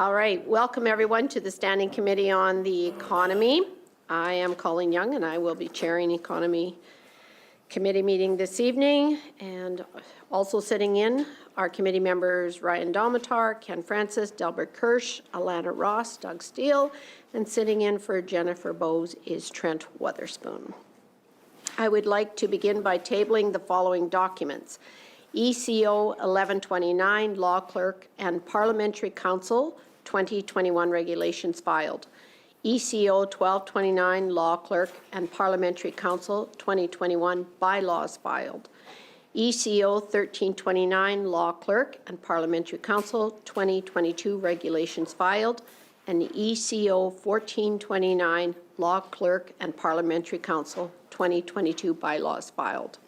All right, welcome everyone to the Standing Committee on the Economy. I am Colleen Young and I will be chairing Economy Committee meeting this evening, and also sitting in are committee members Ryan Domitar, Ken Francis, Delbert Kirsch, Alana Ross, Doug Steele, and sitting in for Jennifer Bowes is Trent Weatherspoon. I would like to begin by tabling the following documents. ECO 1129, Law Clerk and Parliamentary Council 2021 regulations filed. ECO 1229, Law Clerk and Parliamentary Council 2021 bylaws filed. ECO 1329, Law Clerk and Parliamentary Council 2022 regulations filed. And ECO 1429, Law Clerk and Parliamentary Council 2022 bylaws filed.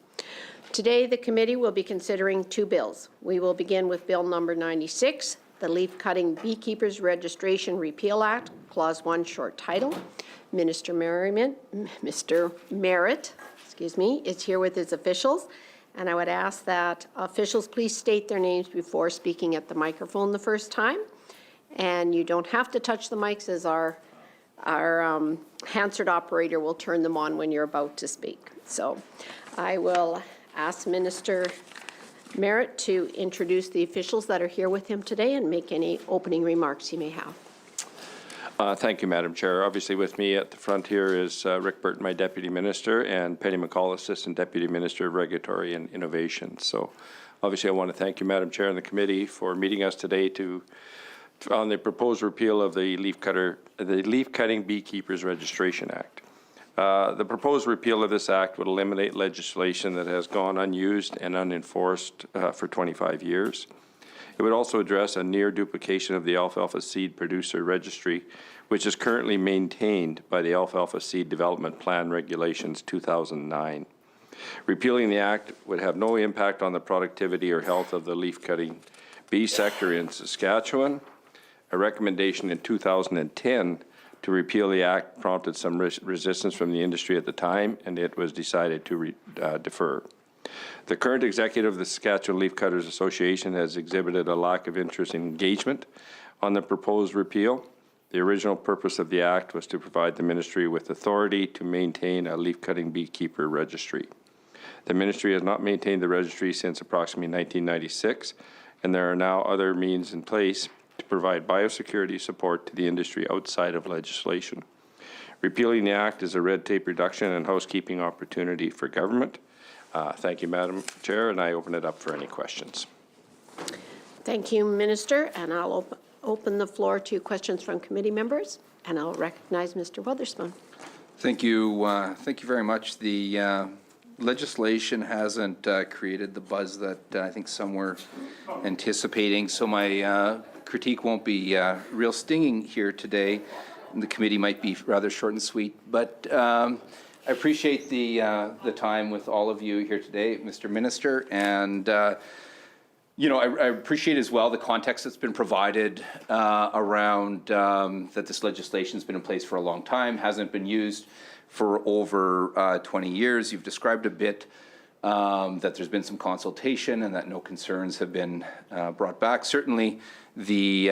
Today, the committee will be considering two bills. We will begin with Bill number 96, the Leaf Cutting Beekeepers Registration Repeal Act, Clause 1, short title. Mr. Merritt, is here with his officials, and I would ask that officials please state their names before speaking at the microphone the first time. And you don't have to touch the mics, as our Hansard operator will turn them on when you're about to speak. So I will ask Minister Merritt to introduce the officials that are here with him today and make any opening remarks he may have. Thank you, Madam Chair. Obviously with me at the front here is Rick Burton, my Deputy Minister, and Penny McCall, Assistant Deputy Minister of Regulatory and Innovation. So obviously I want to thank you, Madam Chair, and the committee for meeting us today on the proposed repeal of the Leaf Cutting Beekeepers Registration Act. The proposed repeal of this act would eliminate legislation that has gone unused and unenforced for 25 years. It would also address a near duplication of the alfalfa seed producer registry, which is currently maintained by the Alfalfa Seed Development Plan Regulations 2009. Repealing the act would have no impact on the productivity or health of the leaf-cutting bee sector in Saskatchewan. A recommendation in 2010 to repeal the act prompted some resistance from the industry at the time, and it was decided to defer. The current executive of the Saskatchewan Leaf Cutters Association has exhibited a lack of interest in engagement on the proposed repeal. The original purpose of the act was to provide the ministry with authority to maintain a leaf-cutting beekeeper registry. The ministry has not maintained the registry since approximately 1996, and there are now other means in place to provide biosecurity support to the industry outside of legislation. Repealing the act is a red tape reduction and housekeeping opportunity for government. Thank you, Madam Chair, and I open it up for any questions. Thank you, Minister, and I'll open the floor to questions from committee members, and I'll recognize Mr. Weatherspoon. Thank you. Thank you very much. The legislation hasn't created the buzz that I think some were anticipating, so my critique won't be real stinging here today. The committee might be rather short and sweet, but I appreciate the time with all of you here today, Mr. Minister, and you know, I appreciate as well the context that's been provided around that this legislation has been in place for a long time, hasn't been used for over 20 years. You've described a bit that there's been some consultation and that no concerns have been brought back. Certainly, the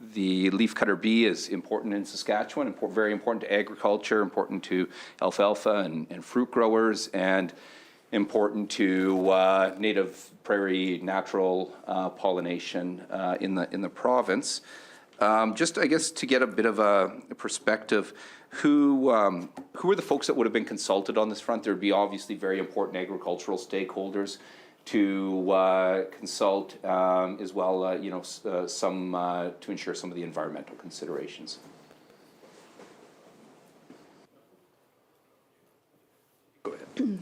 leafcutter bee is important in Saskatchewan, very important to agriculture, important to alfalfa and fruit growers, and important to native prairie natural pollination in the province. Just, I guess, to get a bit of a perspective, who are the folks that would have been consulted on this front? There would be obviously very important agricultural stakeholders to consult, as well, some to ensure some of the environmental considerations. Go ahead.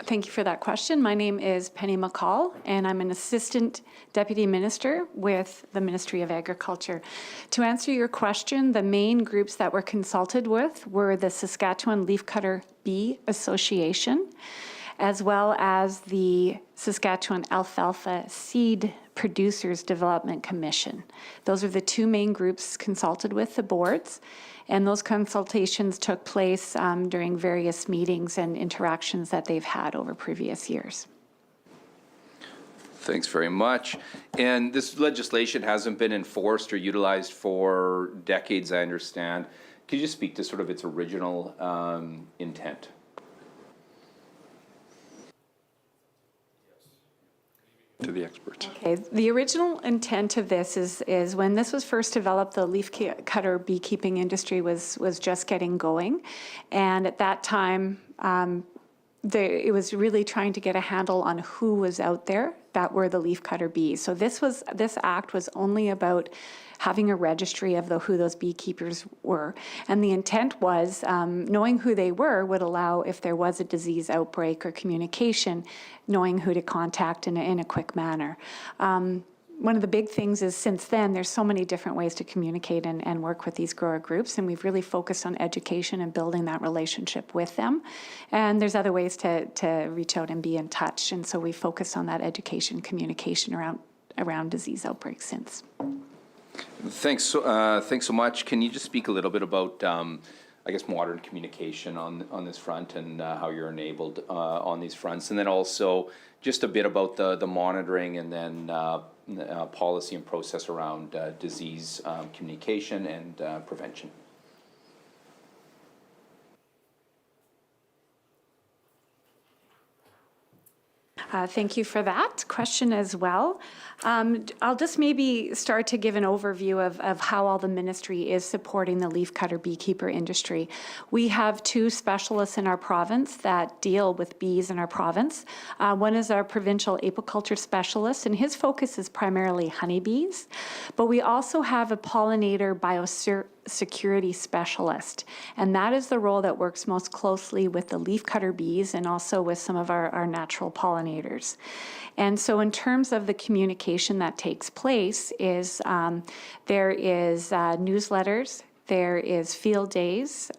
Thank you for that question. My name is Penny McCall, and I'm an Assistant Deputy Minister with the Ministry of Agriculture. To answer your question, the main groups that were consulted with were the Saskatchewan Leafcutter Bee Association, as well as the Saskatchewan Alfalfa Seed Producers Development Commission. Those are the two main groups consulted with the boards, and those consultations took place during various meetings and interactions that they've had over previous years. Thanks very much. And this legislation hasn't been enforced or utilized for decades, I understand. Could you just speak to sort of its original intent? To the experts. Okay, the original intent of this is when this was first developed, the leaf cutter beekeeping industry was just getting going. And at that time, it was really trying to get a handle on who was out there that were the leafcutter bees. So this act was only about having a registry of who those beekeepers were. And the intent was knowing who they were would allow, if there was a disease outbreak or communication, knowing who to contact in a quick manner. One of the big things is since then, there's so many different ways to communicate and work with these grower groups, and we've really focused on education and building that relationship with them. And there's other ways to reach out and be in touch, and so we focused on that education, communication around disease outbreaks since. Thanks so much. Can you just speak a little bit about, I guess, modern communication on this front and how you're enabled on these fronts? And then also just a bit about the monitoring and then policy and process around disease communication and prevention. Thank you for that question as well. I'll just maybe start to give an overview of how all the ministry is supporting the leafcutter beekeeper industry. We have 2 specialists in our province that deal with bees in our province. One is our provincial apiculture specialist, and his focus is primarily honeybees. But we also have a pollinator biosecurity specialist, and that is the role that works most closely with the leafcutter bees and also with some of our natural pollinators. And so in terms of the communication that takes place is there is newsletters, there is field days,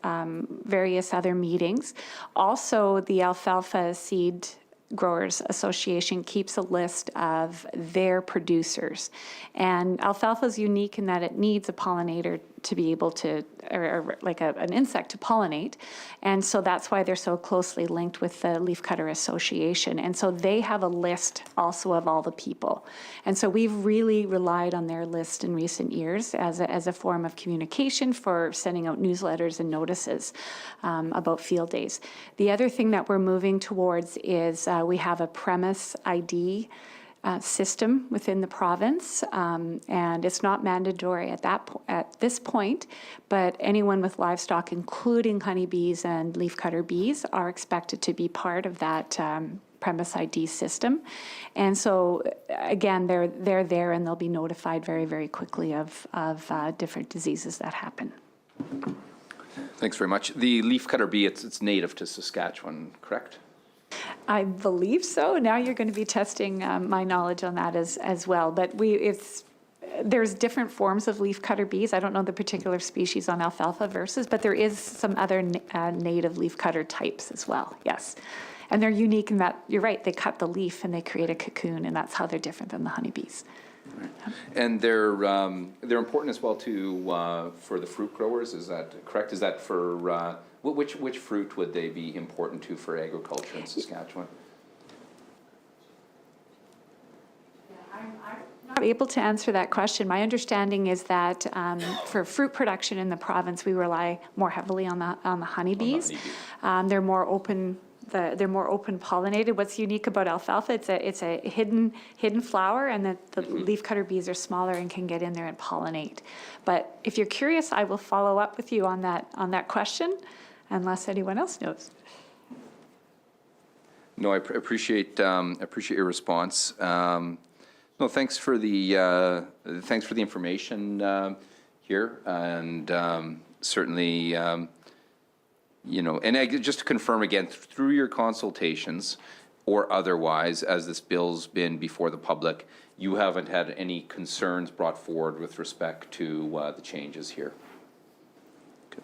various other meetings. Also, the Alfalfa Seed Growers Association keeps a list of their producers. And alfalfa is unique in that it needs a pollinator to be able to, or like an insect to pollinate. And so that's why they're so closely linked with the Leafcutter Association. And so they have a list also of all the people. And so we've really relied on their list in recent years as a form of communication for sending out newsletters and notices about field days. The other thing that we're moving towards is we have a premise ID system within the province, and it's not mandatory at this point, but anyone with livestock, including honeybees and leafcutter bees, are expected to be part of that premise ID system. And so again, they're there and they'll be notified very, very quickly of different diseases that happen. Thanks very much. The leafcutter bee, it's native to Saskatchewan, correct? I believe so. Now you're going to be testing my knowledge on that as well. But there's different forms of leafcutter bees. I don't know the particular species on alfalfa versus, but there is some other native leafcutter types as well. Yes, and they're unique in that you're right. They cut the leaf and they create a cocoon, and that's how they're different than the honeybees. Right. And they're important as well to for the fruit growers. Is that correct? Is that for which fruit would they be important to for agriculture in Saskatchewan? I'm not able to answer that question. My understanding is that for fruit production in the province, we rely more heavily on the honeybees. They're more open. They're more open pollinated. What's unique about alfalfa? It's a hidden flower, and the leafcutter bees are smaller and can get in there and pollinate. But if you're curious, I will follow up with you on that question, unless anyone else knows. No, I appreciate your response. No, thanks for the information here, and certainly. And just to confirm again, through your consultations or otherwise, as this bill's been before the public, you haven't had any concerns brought forward with respect to the changes here? Okay.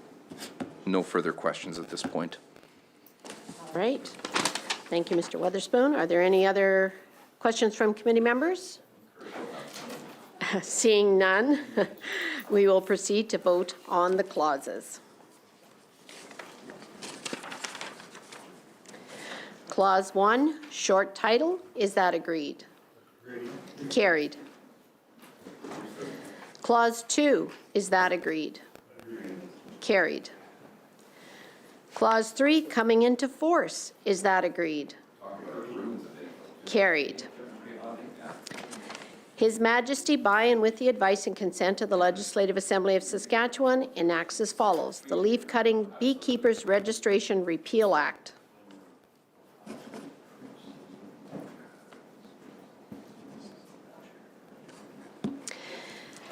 No further questions at this point. All right. Thank you, Mr. Weatherspoon. Are there any other questions from committee members? Seeing none, we will proceed to vote on the clauses. Clause 1, short title, is that agreed? Carried. Clause 2, is that agreed? Carried. Clause 3, coming into force, is that agreed? Carried. His Majesty, by and with the advice and consent of the Legislative Assembly of Saskatchewan, enacts as follows: the Leaf Cutting Beekeepers Registration Repeal Act.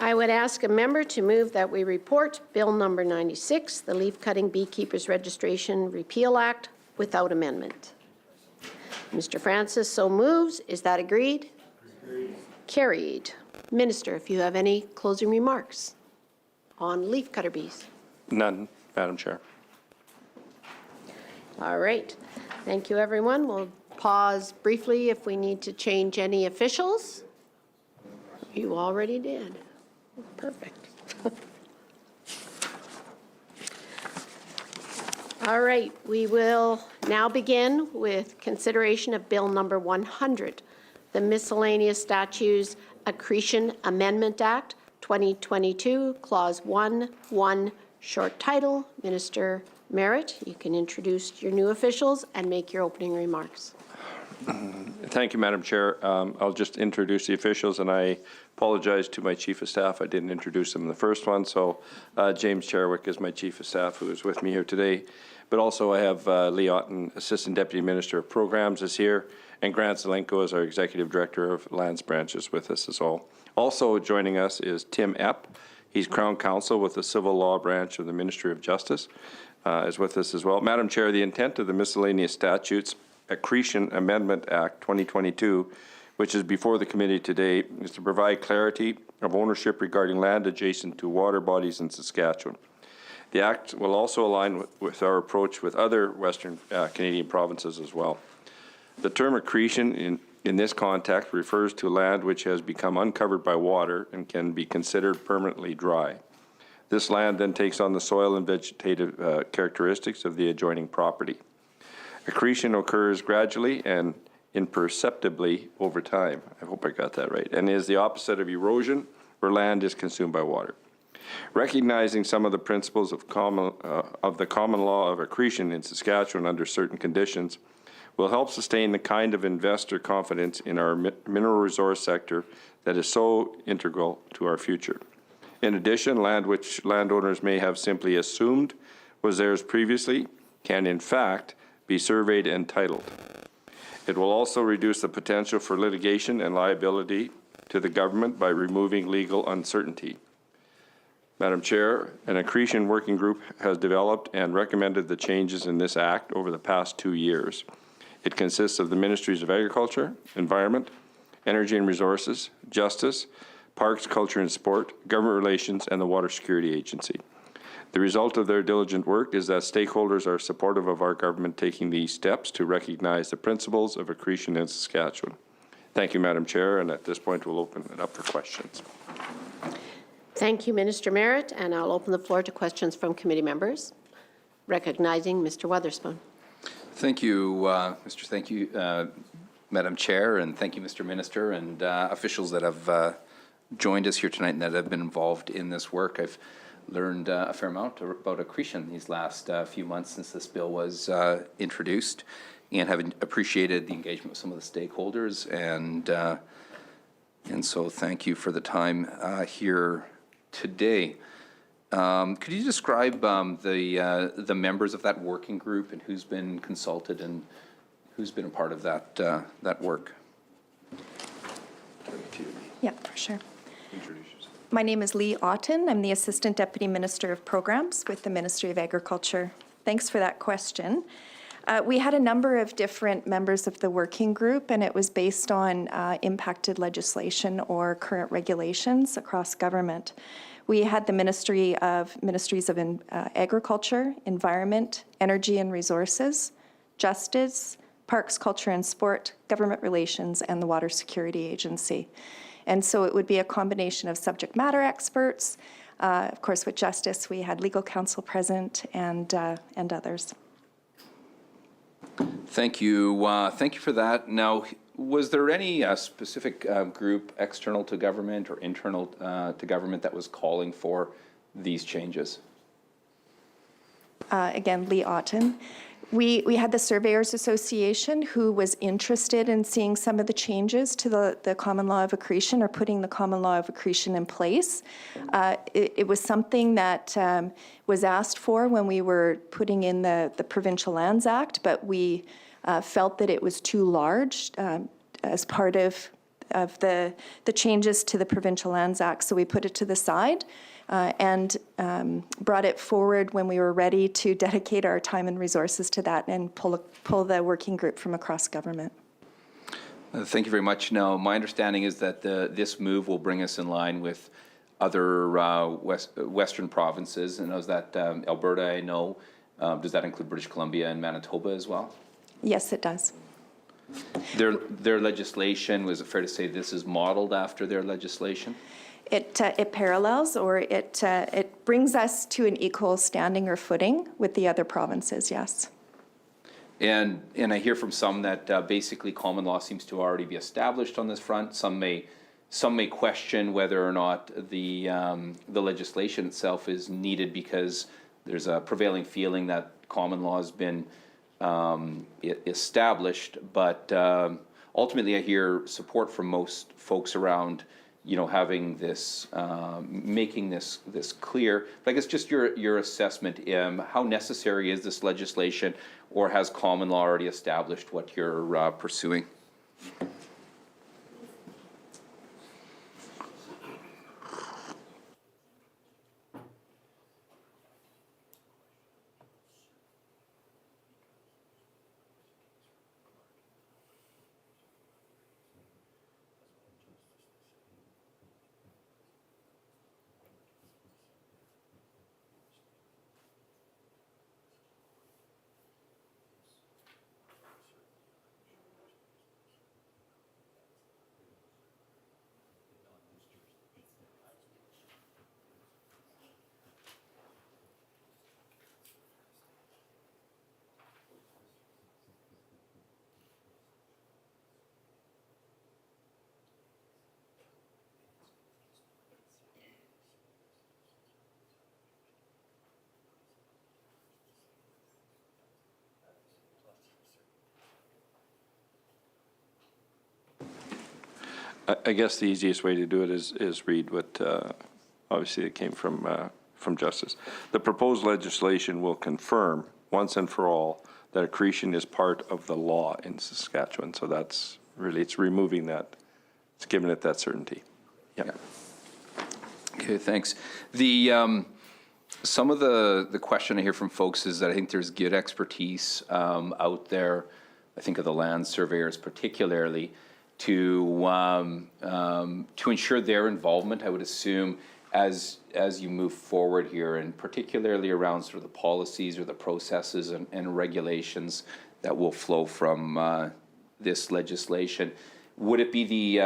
I would ask a member to move that we report Bill number 96, the Leaf Cutting Beekeepers Registration Repeal Act, without amendment. Mr. Francis so moves. Is that agreed? Agreed. Carried. Minister, if you have any closing remarks on leaf cutter bees. None, Madam Chair. All right. Thank you, everyone. We'll pause briefly if we need to change any officials. You already did. Perfect. All right, we will now begin with consideration of Bill number 100, the Miscellaneous Statutes Accretion Amendment Act, 2022, Clause 1, short title. Minister Merritt, you can introduce your new officials and make your opening remarks. Thank you, Madam Chair. I'll just introduce the officials, and I apologize to my Chief of Staff. I didn't introduce them in the first one. So James Cherwick is my Chief of Staff, who is with me here today. But also I have Lee Otten, Assistant Deputy Minister of Programs, is here, and Grant Zelenko is our Executive Director of Lands Branches with us as well. Also joining us is Tim Epp. He's Crown Counsel with the Civil Law Branch of the Ministry of Justice, is with us as well. Madam Chair, the intent of the Miscellaneous Statutes Accretion Amendment Act 2022, which is before the committee today, is to provide clarity of ownership regarding land adjacent to water bodies in Saskatchewan. The Act will also align with our approach with other Western Canadian provinces as well. The term accretion in this context refers to land which has become uncovered by water and can be considered permanently dry. This land then takes on the soil and vegetative characteristics of the adjoining property. Accretion occurs gradually and imperceptibly over time. I hope I got that right. And is the opposite of erosion, where land is consumed by water. Recognizing some of the principles of the common law of accretion in Saskatchewan under certain conditions will help sustain the kind of investor confidence in our mineral resource sector that is so integral to our future. In addition, land which landowners may have simply assumed was theirs previously can in fact be surveyed and titled. It will also reduce the potential for litigation and liability to the government by removing legal uncertainty. Madam Chair, an accretion working group has developed and recommended the changes in this Act over the past 2 years. It consists of the Ministries of Agriculture, Environment, Energy and Resources, Justice, Parks, Culture and Sport, Government Relations, and the Water Security Agency. The result of their diligent work is that stakeholders are supportive of our government taking these steps to recognize the principles of accretion in Saskatchewan. Thank you, Madam Chair, and at this point we'll open it up for questions. Thank you, Minister Merritt, and I'll open the floor to questions from committee members. Recognizing Mr. Weatherspoon. Thank you, Thank you, Madam Chair, and thank you, Mr. Minister, and officials that have joined us here tonight and that have been involved in this work. I've learned a fair amount about accretion these last few months since this bill was introduced, and have appreciated the engagement with some of the stakeholders, and so thank you for the time here today. Could you describe the members of that working group and who's been consulted and who's been a part of that work? Yeah, for sure. My name is Lee Otten. I'm the Assistant Deputy Minister of Programs with the Ministry of Agriculture. Thanks for that question. We had a number of different members of the working group, and it was based on impacted legislation or current regulations across government. We had the Ministries of Agriculture, Environment, Energy and Resources, Justice, Parks, Culture and Sport, Government Relations, and the Water Security Agency. And so it would be a combination of subject matter experts. Of course, with Justice, we had legal counsel present and others. Thank you. Thank you for that. Now, Was there any specific group external to government or internal to government that was calling for these changes? Again, Lee Otten. We had the Surveyors Association who was interested in seeing some of the changes to the common law of accretion or putting the common law of accretion in place. It was something that was asked for when we were putting in the Provincial Lands Act, but we felt that it was too large as part of the changes to the Provincial Lands Act, so we put it to the side. And brought it forward when we were ready to dedicate our time and resources to that and pull the working group from across government. Thank you very much. Now, my understanding is that this move will bring us in line with other Western provinces, and is that Alberta, I know. Does that include British Columbia and Manitoba as well? Yes, it does. Their legislation, was it fair to say this is modeled after their legislation? It parallels, or it brings us to an equal standing or footing with the other provinces, yes. And I hear from some that basically common law seems to already be established on this front. Some may question whether or not the legislation itself is needed because there's a prevailing feeling that common law has been established. But ultimately, I hear support from most folks around, having this, making this clear. But I guess just your assessment, how necessary is this legislation, or has common law already established what you're pursuing? I guess the easiest way to do it is read what, obviously it came from Justice. The proposed legislation will confirm once and for all that accretion is part of the law in Saskatchewan. So that's really, it's removing that, it's giving it that certainty. Yeah. Okay, thanks. Some of the question I hear from folks is that I think there's good expertise out there, I think of the land surveyors particularly, to ensure their involvement, I would assume, as you move forward here, and particularly around sort of the policies or the processes and regulations that will flow from this legislation. Would it be the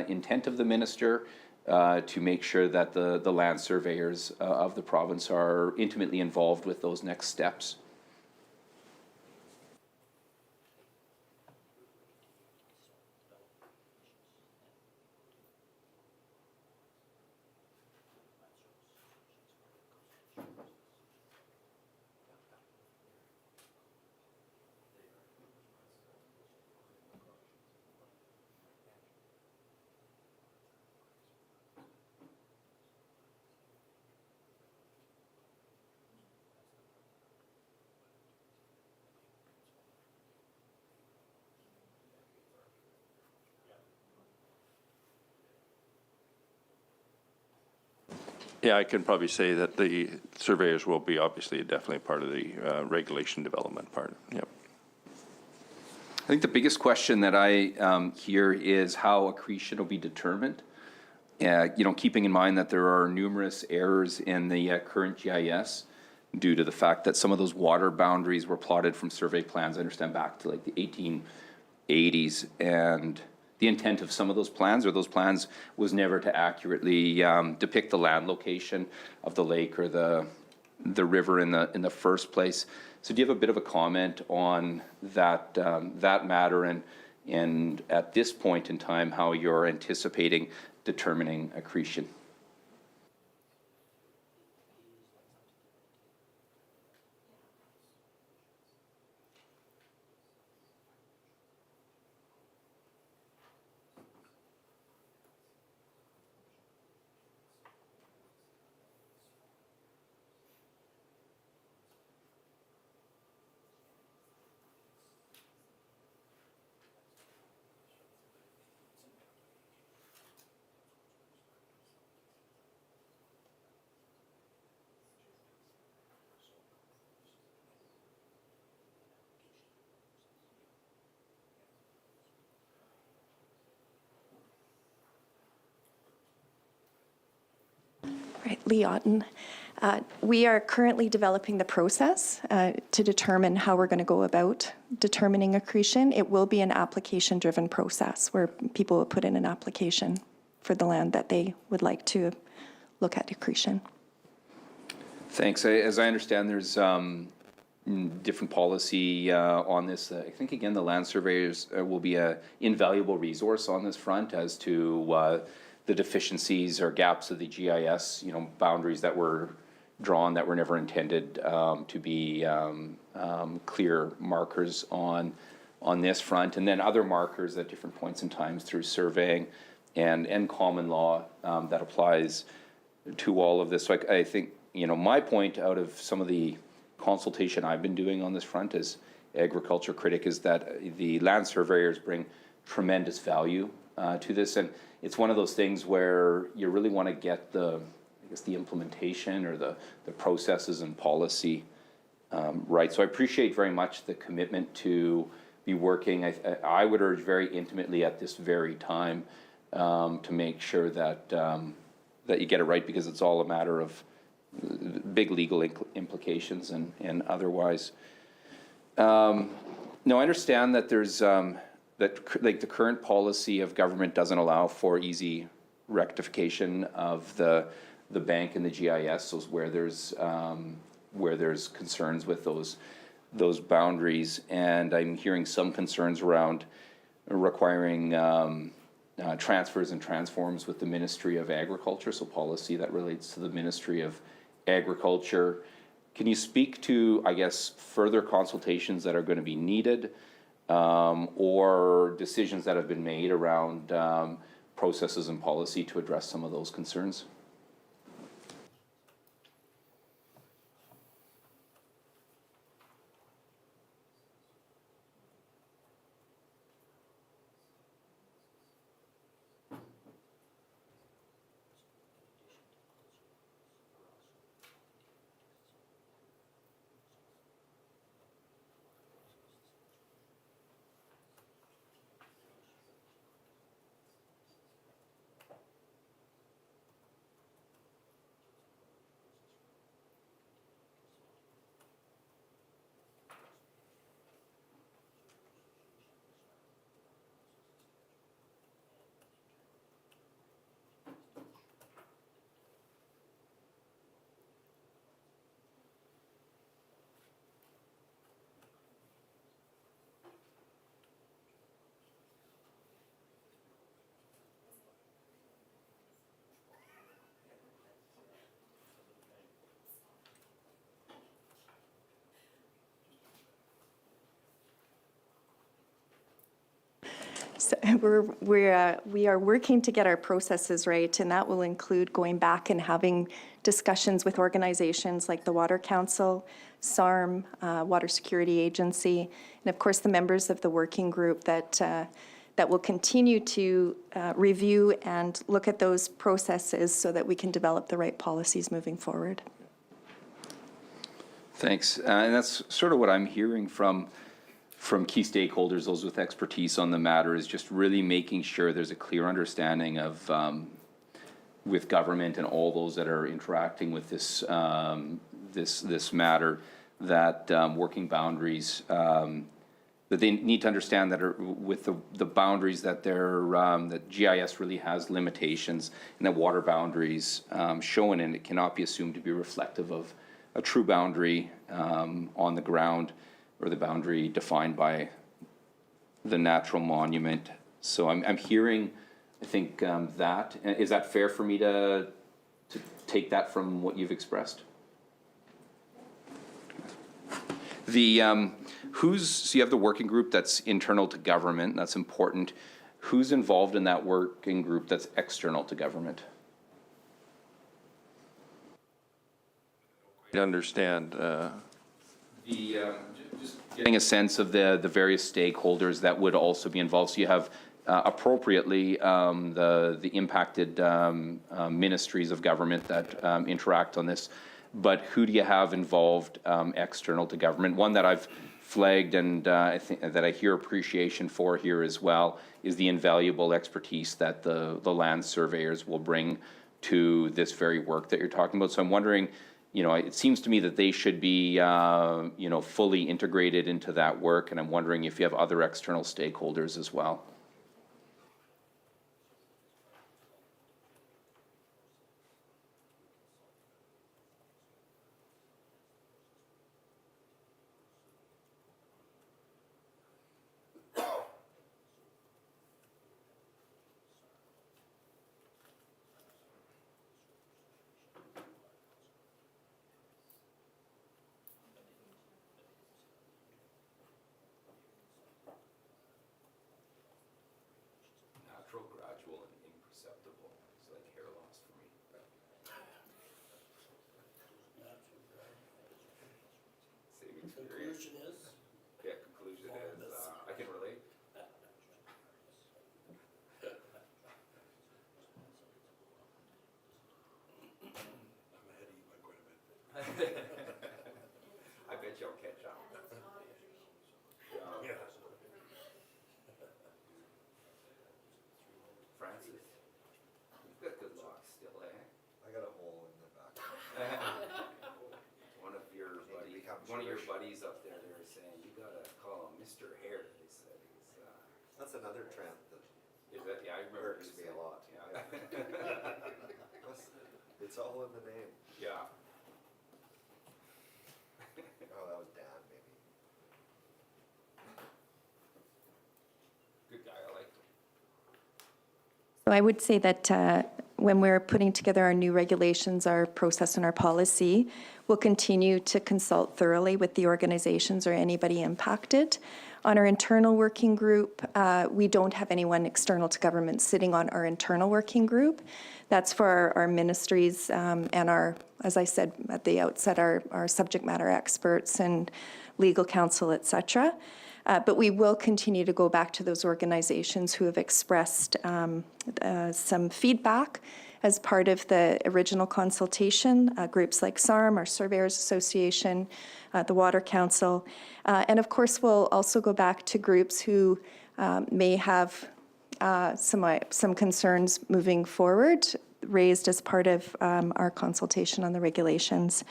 intent of the minister to make sure that the land surveyors of the province are intimately involved with those next steps? Yeah, I can probably say that the surveyors will be obviously definitely part of the regulation development part. Yep. I think the biggest question that I hear is how accretion will be determined. Keeping in mind that there are numerous errors in the current GIS due to the fact that some of those water boundaries were plotted from survey plans, I understand, back to like the 1880s, and the intent of some of those plans was never to accurately depict the land location of the lake or the river in the first place. So do you have a bit of a comment on that, that matter and at this point in time, how you're anticipating determining accretion? Right, Lee Otten. We are currently developing the process to determine how we're going to go about determining accretion. It will be an application-driven process where people will put in an application for the land that they would like to look at accretion. Thanks. As I understand, there's different policy on this. I think, again, the land surveyors will be an invaluable resource on this front as to the deficiencies or gaps of the GIS, boundaries that were drawn that were never intended to be clear markers on this front, and then other markers at different points in time through surveying and common law that applies to all of this. So I think, my point out of some of the consultation I've been doing on this front as agriculture critic is that the land surveyors bring tremendous value to this, and it's one of those things where you really want to get the implementation or the processes and policy right. So I appreciate very much the commitment to be working. I would urge very intimately at this very time to make sure that that you get it right, because it's all a matter of big legal implications and otherwise. No, I understand that there's that like the current policy of government doesn't allow for easy rectification of the bank and the GIS, so where there's concerns with those boundaries, and I'm hearing some concerns around requiring transfers and transforms with the Ministry of Agriculture, so policy that relates to the Ministry of Agriculture. Can you speak to, I guess, further consultations that are going to be needed, or decisions that have been made around processes and policy to address some of those concerns? So we are working to get our processes right, and that will include going back and having discussions with organizations like the Water Council, SARM, Water Security Agency, and of course the members of the working group that will continue to review and look at those processes so that we can develop the right policies moving forward. Thanks. And that's sort of what I'm hearing from key stakeholders, those with expertise on the matter, is just really making sure there's a clear understanding of, with government and all those that are interacting with this this matter, that working boundaries, that they need to understand that with the boundaries that that GIS really has limitations, and that water boundaries shown in it cannot be assumed to be reflective of a true boundary on the ground, or the boundary defined by the natural monument. So I'm hearing, I think, that. Is that fair for me to take that from what you've expressed? So you have the working group that's internal to government, that's important. Who's involved in that working group that's external to government? I understand. Just getting a sense of the various stakeholders that would also be involved. So you have appropriately the impacted ministries of government that interact on this. But who do you have involved external to government? One that I've flagged and I think that I hear appreciation for here as well is the invaluable expertise that the land surveyors will bring to this very work that you're talking about. So I'm wondering, it seems to me that they should be, fully integrated into that work, and I'm wondering if you have other external stakeholders as well. Gradual and imperceptible. It's like hair loss for me. Same experience. Conclusion is? Yeah, conclusion is, I can relate. I'm ahead of you by quite a bit. I bet you'll catch up. Yeah. Francis, you've got good locks still, eh? I got a hole in the back. One of your buddies up there, they were saying, you gotta call him Mr. Hair, they said. That's another trend that Is that, yeah, I remember. irks me a lot. Yeah. It's all in the name. Yeah. Oh, that was Dan, maybe. Good guy, I liked him. So I would say that when we're putting together our new regulations, our process and our policy, we'll continue to consult thoroughly with the organizations or anybody impacted. On our internal working group, we don't have anyone external to government sitting on our internal working group. That's for our ministries and our, as I said at the outset, our subject matter experts and legal counsel, et cetera. But we will continue to go back to those organizations who have expressed some feedback as part of the original consultation, groups like SARM, our Surveyors Association, the Water Council. And of course, we'll also go back to groups who may have some concerns moving forward, raised as part of our consultation on the regulations.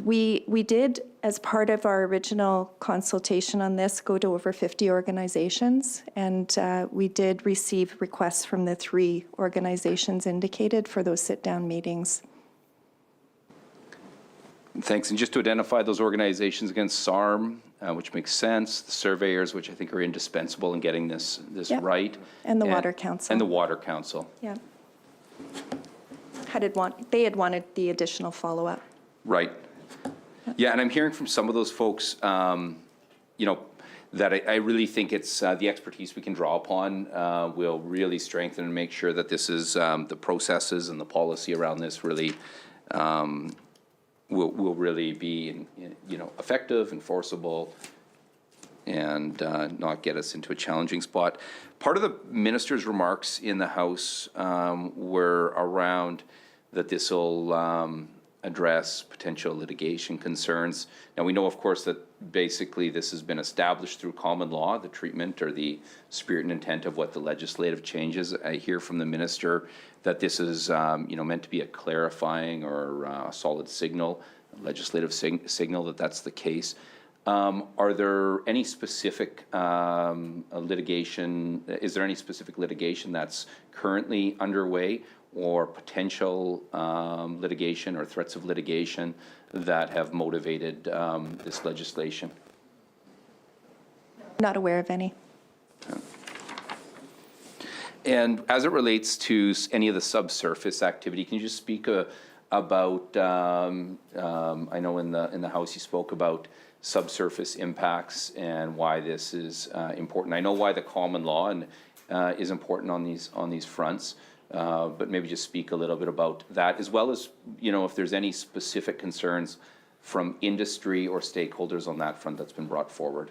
We did, as part of our original consultation on this, go to over 50 organizations, and we did receive requests from the 3 organizations indicated for those sit-down meetings. Thanks. And just to identify those organizations against SARM, which makes sense, the surveyors, which I think are indispensable in getting this Yep. right. And the Water Council. And the Water Council. Yeah. They had wanted the additional follow-up. Right. Yeah, and I'm hearing from some of those folks, that I really think it's the expertise we can draw upon will really strengthen and make sure that this is the processes and the policy around this really will really be effective, enforceable, and not get us into a challenging spot. Part of the minister's remarks in the House were around that this will address potential litigation concerns. Now, we know, of course, that basically this has been established through common law, the treatment or the spirit and intent of what the legislative changes. I hear from the minister that this is, meant to be a clarifying or a solid signal, a legislative signal that that's the case. Are there any specific litigation, is there any specific litigation that's currently underway or potential litigation or threats of litigation that have motivated this legislation? Not aware of any. And as it relates to any of the subsurface activity, can you just speak about, I know in the House you spoke about subsurface impacts and why this is important. I know why the common law is important on these fronts, but maybe just speak a little bit about that, as well as, you know, if there's any specific concerns from industry or stakeholders on that front that's been brought forward.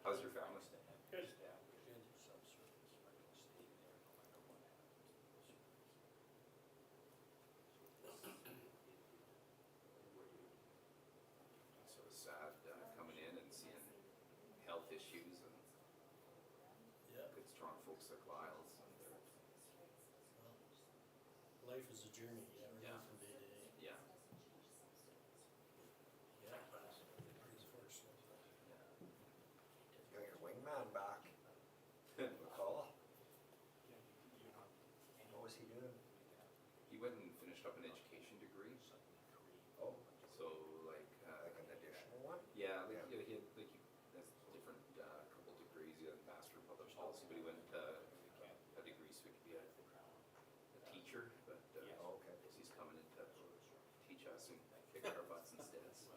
How's your family? Good. So it's sad coming in and seeing health issues and good strong folks like Lyle's. Life is a journey, yeah, Yeah. from day to day. Yeah. Yeah, pretty fortunate. You got your wingman back. McCall. What was he doing? He went and finished up an education degree. Oh, So like like an additional one? yeah, like, Yeah. he had like that's different couple degrees. He had a master in public policy, but he went a degree so he could be a teacher. But Oh, okay. he's coming in to teach us and kick our butts instead. So.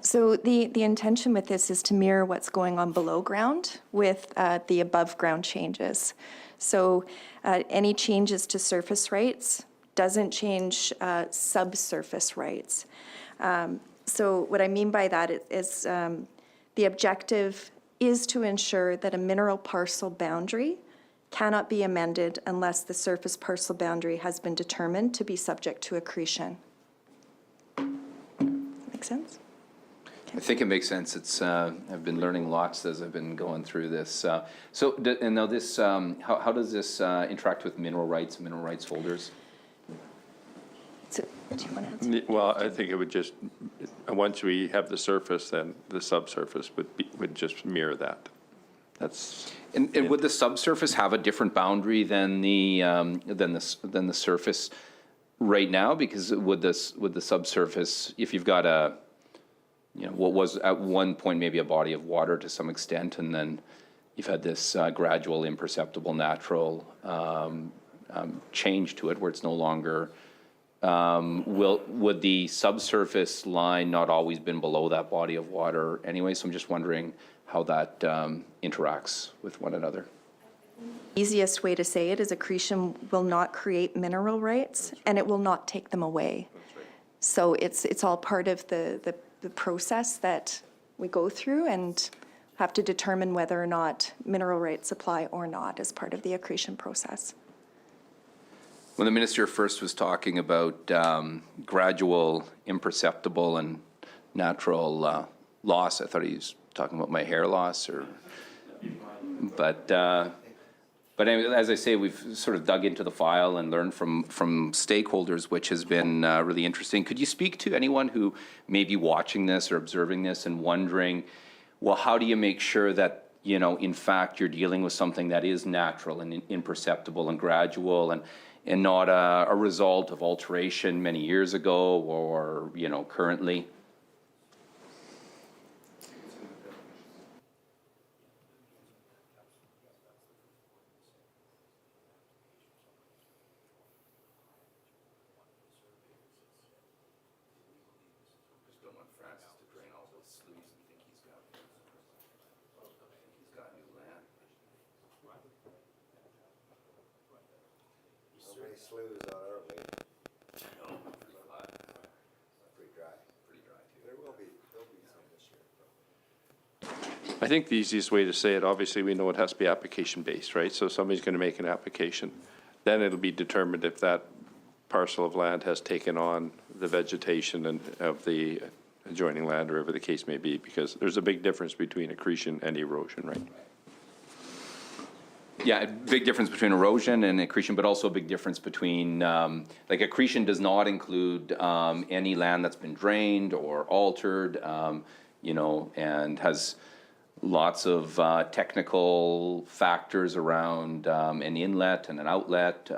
So the intention with this is to mirror what's going on below ground with the above ground changes. So any changes to surface rights doesn't change subsurface rights. So what I mean by that is the objective is to ensure that a mineral parcel boundary cannot be amended unless the surface parcel boundary has been determined to be subject to accretion. Make sense? I think it makes sense. It's I've been learning lots as I've been going through this. And now this, how does this interact with mineral rights holders? So, do you want to answer? Well, I think it would just, once we have the surface, then the subsurface would just mirror that. That's. And would the subsurface have a different boundary than the surface right now? Because would the subsurface, if you've got a, you know, what was at one point maybe a body of water to some extent, and then you've had this gradual, imperceptible, natural change to it, where it's no longer. Would the subsurface line not always been below that body of water anyway? So I'm just wondering how that interacts with one another. Easiest way to say it is accretion will not create mineral rights, and it will not take them away. So it's all part of the process that we go through, and have to determine whether or not mineral rights apply or not as part of the accretion process. When the minister first was talking about gradual, imperceptible, and natural loss, I thought he was talking about my hair loss, but anyway, as I say, we've sort of dug into the file and learned from stakeholders, which has been really interesting. Could you speak to anyone who may be watching this or observing this and wondering, well, how do you make sure that, you know, in fact, you're dealing with something that is natural and imperceptible and gradual and not a result of alteration many years ago or, you know, currently? So many sloughs on our lake. Pretty dry. There'll be some this year. I think the easiest way to say it, obviously, we know it has to be application-based, right? So somebody's going to make an application. Then it'll be determined if that parcel of land has taken on the vegetation and of the adjoining land, or whatever the case may be, because there's a big difference between accretion and erosion, right? Yeah, a big difference between erosion and accretion, but also a big difference between, like accretion does not include any land that's been drained or altered, you know, and has lots of technical factors around an inlet and an outlet,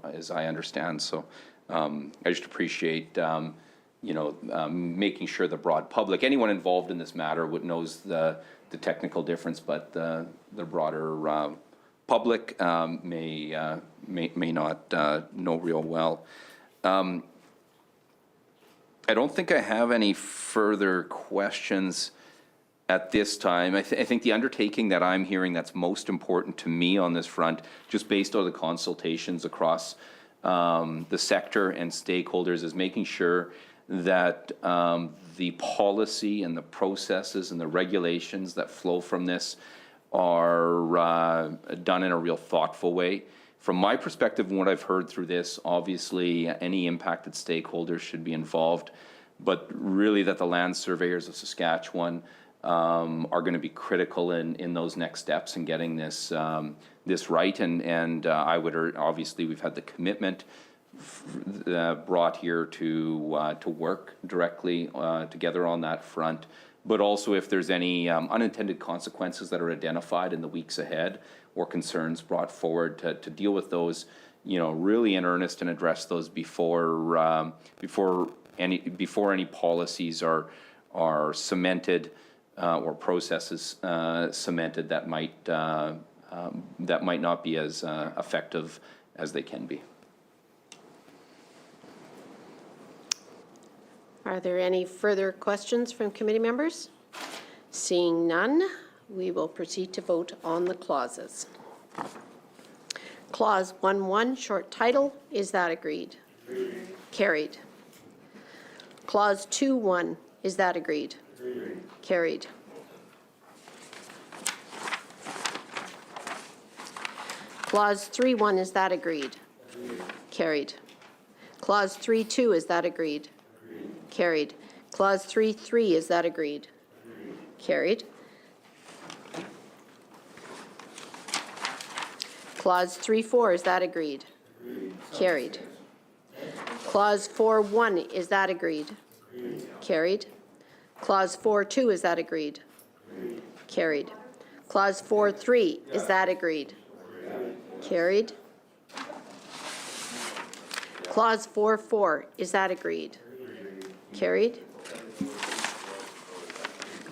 as I understand. So I just appreciate, you know, making sure the broad public, anyone involved in this matter knows the technical difference, but the broader public may not know real well. I don't think I have any further questions at this time. I think the undertaking that I'm hearing that's most important to me on this front, just based on the consultations across the sector and stakeholders, is making sure that the policy and the processes and the regulations that flow from this are done in a real thoughtful way. From my perspective and what I've heard through this, obviously any impacted stakeholders should be involved, but really that the land surveyors of Saskatchewan are going to be critical in those next steps in getting this this right. And I would obviously, we've had the commitment brought here to work directly together on that front. But also if there's any unintended consequences that are identified in the weeks ahead or concerns brought forward to deal with those, you know, really in earnest and address those before any policies are cemented or processes cemented that might not be as effective as they can be. Are there any further questions from committee members? Seeing none, we will proceed to vote on the clauses. Clause 1.1, short title, is that agreed? Agreed. Carried. Clause 2.1, is that agreed? Agreed. Carried. Clause 3.1, is that agreed? Agreed. Carried. Clause 3.2, is that agreed? Carried. Clause 3.3, is that agreed? Agreed. Carried. Clause 3.4, is that agreed? Agreed. Carried. Clause 4.1, is that agreed? Agreed. Carried. Clause 4.2, is that agreed? Agreed. Carried. Clause 4.3, is that agreed? Agreed. Carried. Clause 4.4, is that agreed? Carried.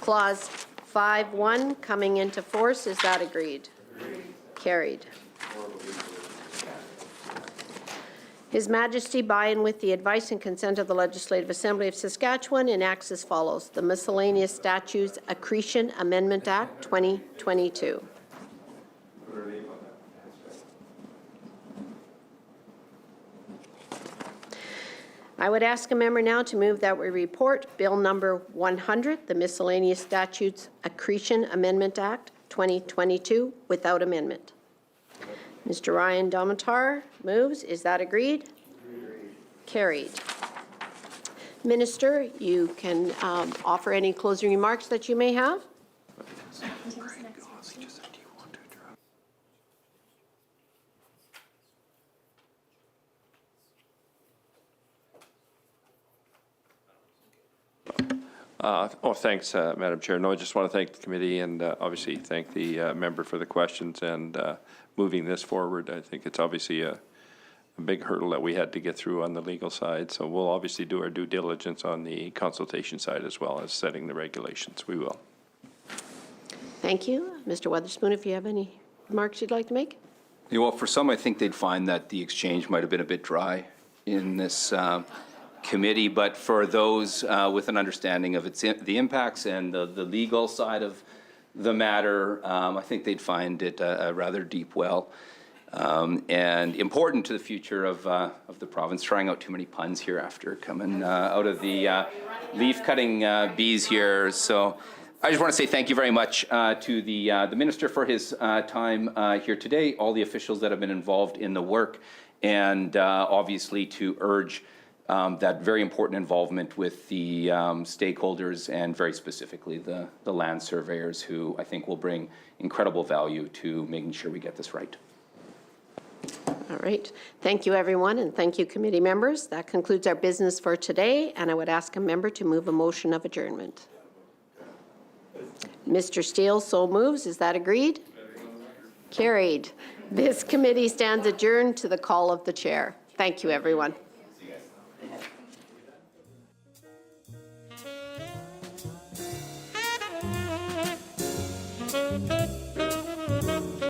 Clause 5.1 coming into force, is that agreed? Carried. His Majesty, by and with the advice and consent of the Legislative Assembly of Saskatchewan, enacts as follows: the Miscellaneous Statutes Accretion Amendment Act 2022. I would ask a member now to move that we report Bill number 100, the Miscellaneous Statutes Accretion Amendment Act 2022, without amendment. Mr. Ryan Domatar moves. Is that agreed? Agreed. Carried. Minister, you can offer any closing remarks that you may have. Thanks, Madam Chair. No, I just want to thank the committee and obviously thank the member for the questions and moving this forward. I think it's obviously a big hurdle that we had to get through on the legal side. So we'll obviously do our due diligence on the consultation side as well as setting the regulations. We will. Thank you. Mr. Weatherspoon, if you have any remarks you'd like to make? Yeah, well, for some, I think they'd find that the exchange might have been a bit dry in this committee, but for those with an understanding of the impacts and the legal side of the matter, I think they'd find it a rather deep well and important to the future of the province. Trying out too many puns here after coming out of the leaf-cutting bees here. So I just want to say thank you very much to the Minister for his time here today, all the officials that have been involved in the work, and obviously to urge that very important involvement with the stakeholders and very specifically the land surveyors, who I think will bring incredible value to making sure we get this right. All right. Thank you, everyone, and thank you, committee members. That concludes our business for today, and I would ask a member to move a motion of adjournment. Mr. Steele so moves. Is that agreed? Carried. This committee stands adjourned to the call of the chair. Thank you, everyone. Thank you.